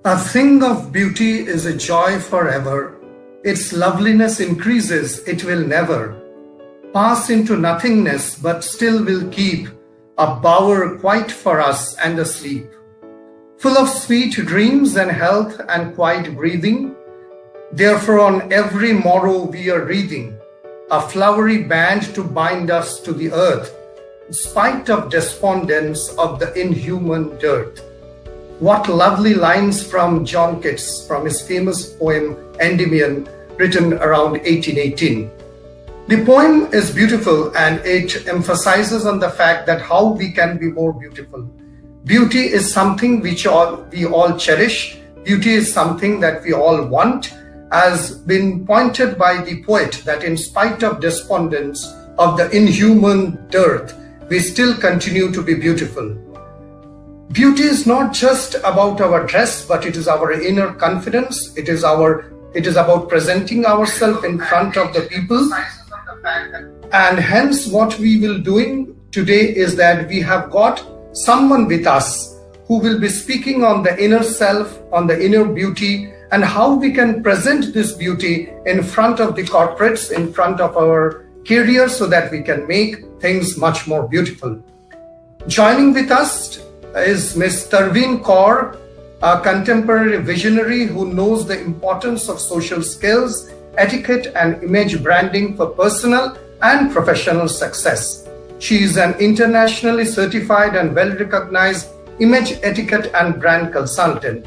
A thing of beauty is a joy forever. Its loveliness increases, it will never pass into nothingness, but still will keep a bower quite for us and asleep. Full of sweet dreams and health and quiet breathing, therefore on every morrow we are wreathing a flowery band to bind us to the earth, in spite of despondence of the inhuman dirt. What lovely lines from John Keats, from his famous poem Endymion, written around 1818. The poem is beautiful and it emphasizes on the fact that how we can be more beautiful. Beauty is something which we all cherish. Beauty is something that we all want, has been pointed by the poet that in spite of despondence of the inhuman dirt, we still continue to be beautiful. Beauty is not just about our dress, but it is our inner confidence. It is about presenting ourselves in front of the people. And hence what we will doing today is that we have got someone with us who will be speaking on the inner self, on the inner beauty, and how we can present this beauty in front of the corporates, in front of our careers, so that we can make things much more beautiful. Joining with us is Ms. Tarveen Kaur, a contemporary visionary who knows the importance of social skills, etiquette and image branding for personal and professional success. She is an internationally certified and well-recognized image etiquette and brand consultant.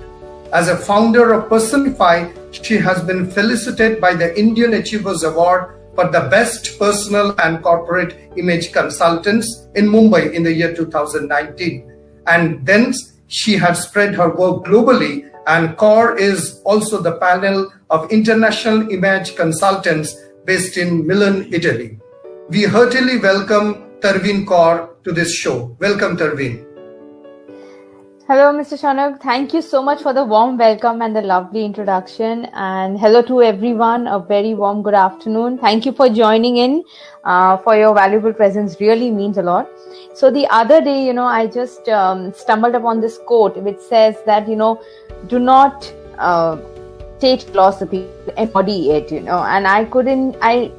As a founder of Personify, she has been felicitated by the Indian Achievers Award for the best personal and corporate image consultants in Mumbai in the year 2019. And then she has spread her work globally, and Kaur is also the panel of international image consultants based in Milan, Italy. We heartily welcome Tarveen Kaur to this show. Welcome, Tarveen. Hello, Mr. Shanak. Thank you so much for the warm welcome and the lovely introduction. And hello to everyone. A very warm good afternoon. Thank you for joining in. For your valuable presence really means a lot. So the other day, I just stumbled upon this quote which says that, do not take philosophy, embody it, and I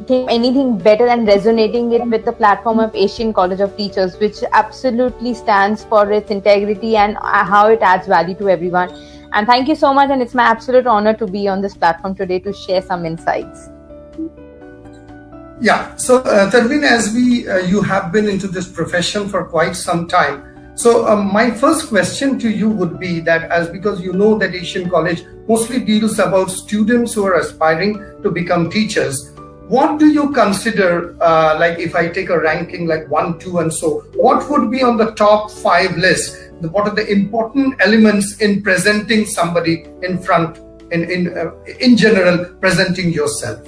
think anything better than resonating it with the platform of Asian College of Teachers, which absolutely stands for its integrity and how it adds value to everyone. And thank you so much. And it's my absolute honor to be on this platform today to share some insights. Yeah. So, Tarveen, as you have been into this profession for quite some time. So, my first question to you would be that because you know that Asian College mostly deals about students who are aspiring to become teachers, what do you consider, like if I take a ranking like 1, 2 and so, what would be on the top 5 list? What are the important elements in presenting somebody in front, in general, presenting yourself,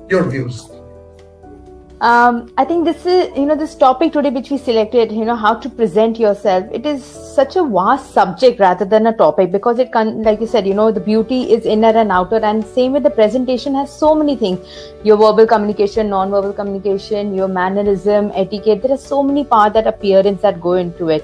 your views? I think this is, this topic today which we selected, how to present yourself. It is such a vast subject rather than a topic, because it can, like you said, the beauty is inner and outer, and same with the presentation has so many things. Your verbal communication, non-verbal communication, your mannerism, etiquette. There are so many parts that appearance that go into it.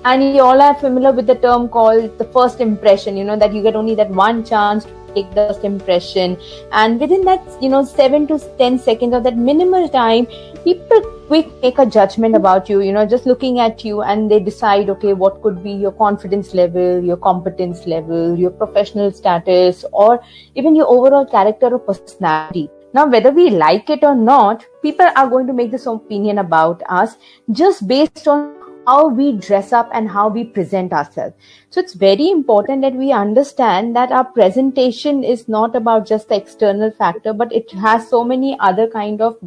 And you all are familiar with the term called the first impression, that you get only that one chance to take the first impression. And within that, 7 to 10 seconds of that minimal time, people quick make a judgment about you, just looking at you, and they decide, okay, what could be your confidence level, your competence level, your professional status, or even your overall character or personality. Now, whether we like it or not, people are going to make this opinion about us just based on how we dress up and how we present ourselves. So it's very important that we understand that our presentation is not about just the external factor, but it has so many other kind of,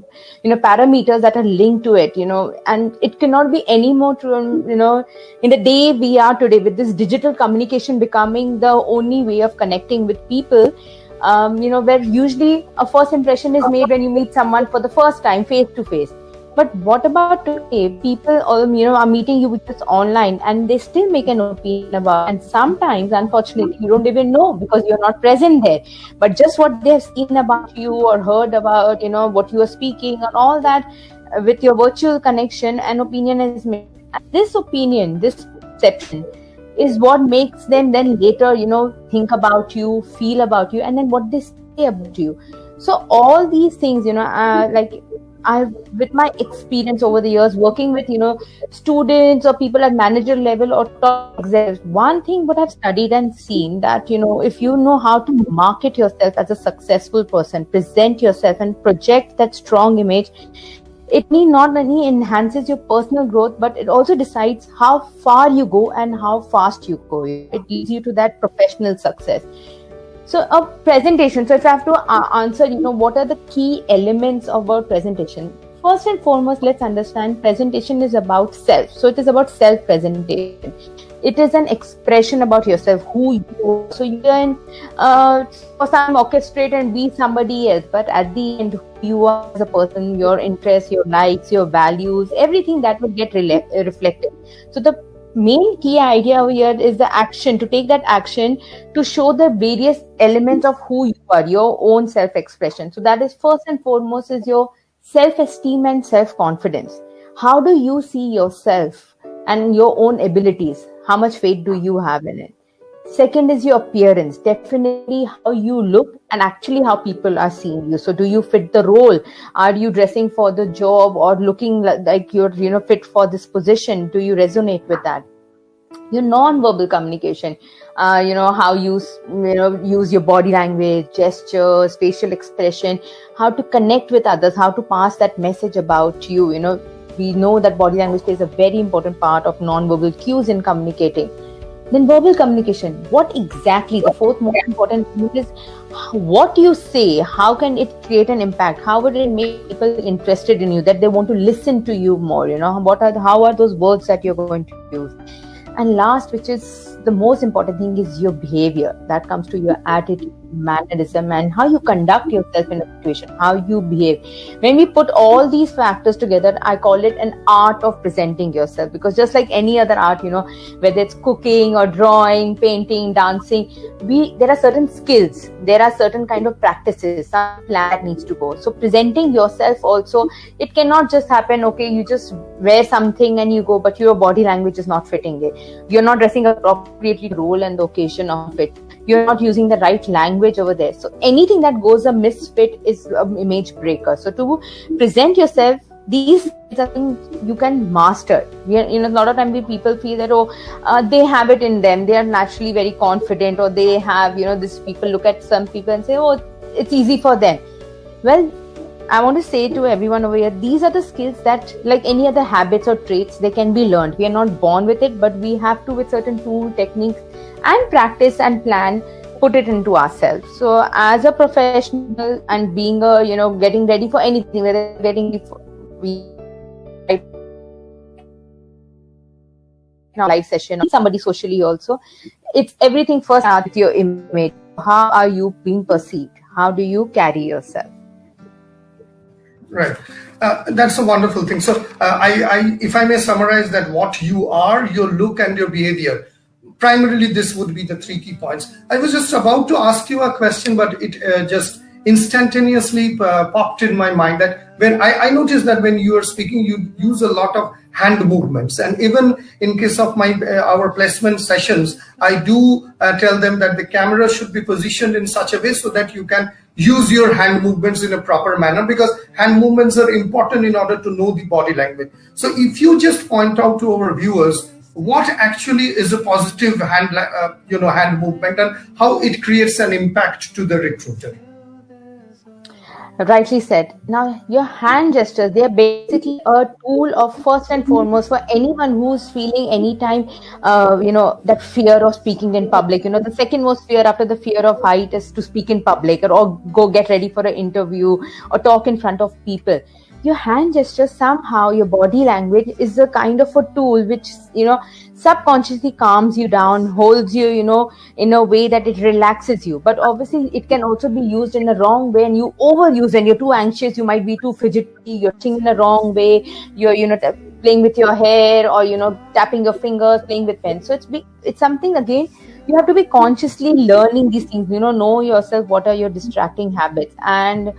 parameters that are linked to it, and it cannot be any more true, in the day we are today, with this digital communication becoming the only way of connecting with people, where usually a first impression is made when you meet someone for the first time, face to face. But what about today? People, are meeting you just online, and they still make an opinion about. And sometimes, unfortunately, you don't even know because you're not present there. But just what they've seen about you or heard about, what you are speaking and all that, with your virtual connection, an opinion is made. And this opinion, this perception, is what makes them then later, think about you, feel about you, and then what they say about you. So all these things, like I've, with my experience over the years working with, students or people at manager level or top executives, one thing what I've studied and seen that, if you know how to market yourself as a successful person, present yourself and project that strong image, it not only enhances your personal growth, but it also decides how far you go and how fast you go. It leads you to that professional success. So a presentation. So if I have to answer, what are the key elements of our presentation? First and foremost, let's understand presentation is about self. So it is about self-presentation. It is an expression about yourself, who you are. So you can, for some, orchestrate and be somebody else, but at the end, who you are as a person, your interests, your likes, your values, everything that will get reflected. So the main key idea over here is the action, to take that action to show the various elements of who you are, your own self-expression. So that is first and foremost is your self-esteem and self-confidence. How do you see yourself and your own abilities? How much faith do you have in it? Second is your appearance, definitely how you look and actually how people are seeing you. So do you fit the role? Are you dressing for the job or looking like you're fit for this position? Do you resonate with that? Your non-verbal communication, how you use your body language, gestures, facial expression, how to connect with others, how to pass that message about you. We know that body language plays a very important part of non-verbal cues in communicating. Then verbal communication. What exactly, the fourth most important thing is what you say, how can it create an impact? How would it make people interested in you, that they want to listen to you more? How are those words that you're going to use? And last, which is the most important thing, is your behavior. That comes to your attitude, mannerism, and how you conduct yourself in a situation, how you behave. When we put all these factors together, I call it an art of presenting yourself. Because just like any other art, whether it's cooking or drawing, painting, dancing, there are certain skills, there are certain kind of practices, some plan that needs to go. So presenting yourself also, it cannot just happen, okay, you just wear something and you go, but your body language is not fitting it. You're not dressing appropriately the role and the occasion of it. You're not using the right language over there. So anything that goes a misfit is an image breaker. So to present yourself, these are things you can master. A lot of times people feel that, they have it in them. They are naturally very confident, or they have, this people look at some people and say, oh, it's easy for them. Well, I want to say to everyone over here, these are the skills that, like any other habits or traits, they can be learned. We are not born with it, but we have to, with certain tool, techniques, and practice and plan, put it into ourselves. So as a professional and being a, getting ready for anything, whether getting ready for live session or somebody socially also, it's everything first starts with your image. How are you being perceived? How do you carry yourself? Right. That's a wonderful thing. So if I may summarize that, what you are, your look and your behavior, primarily this would be the three key points. I was just about to ask you a question, but it just instantaneously popped in my mind that when I noticed that when you are speaking, you use a lot of hand movements. And even in case of our placement sessions, I do tell them that the camera should be positioned in such a way so that you can use your hand movements in a proper manner, because hand movements are important in order to know the body language. So if you just point out to our viewers what actually is a positive hand movement and how it creates an impact to the recruiter. Rightly said. Now, your hand gestures, they are basically a tool of, first and foremost, for anyone who's feeling anytime, that fear of speaking in public. The second most fear after the fear of height is to speak in public, or go get ready for an interview or talk in front of people. Your hand gestures, somehow your body language is a kind of a tool which, subconsciously calms you down, holds you, in a way that it relaxes you. But obviously it can also be used in a wrong way, and you overuse. When you're too anxious, you might be too fidgety, you're singing in a wrong way, you're, playing with your hair, or, tapping your fingers, playing with pens. So it's something, again, you have to be consciously learning these things, know yourself, what are your distracting habits. And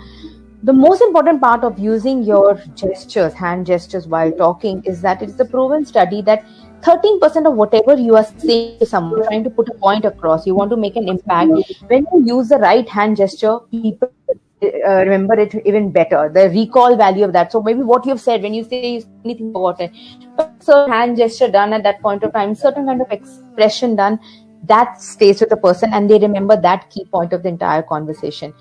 The most important part of using your gestures, hand gestures while talking, is that it is a proven study that 13% of whatever you are saying to someone, trying to put a point across, you want to make an impact, when you use the right hand gesture, people remember it even better. The recall value of that. So maybe what you've said, when you say anything forgotten, but certain hand gesture done at that point of time, certain kind of expression done, that stays with the person and they remember that key point of the entire conversation.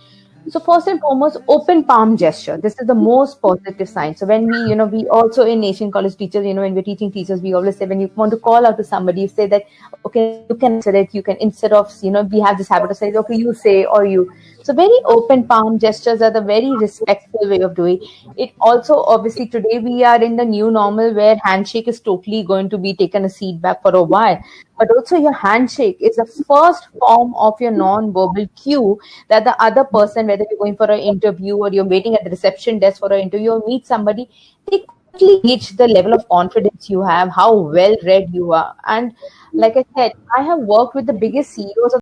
So first and foremost, open palm gesture. This is the most positive sign. So when we also in Asian college teachers, when we're teaching teachers, we always say when you want to call out to somebody, you say that, okay, you can answer it. You can, instead of, we have this habit of saying, okay, you say or you. So very open palm gestures are the very respectful way of doing it. Also, obviously, today we are in the new normal where handshake is totally going to be taken a seat back for a while. But also your handshake is the first form of your non-verbal cue that the other person, whether you're going for an interview or you're waiting at the reception desk for an interview or meet somebody, they quickly gauge the level of confidence you have, how well read you are. And like I said, I have worked with the biggest CEOs of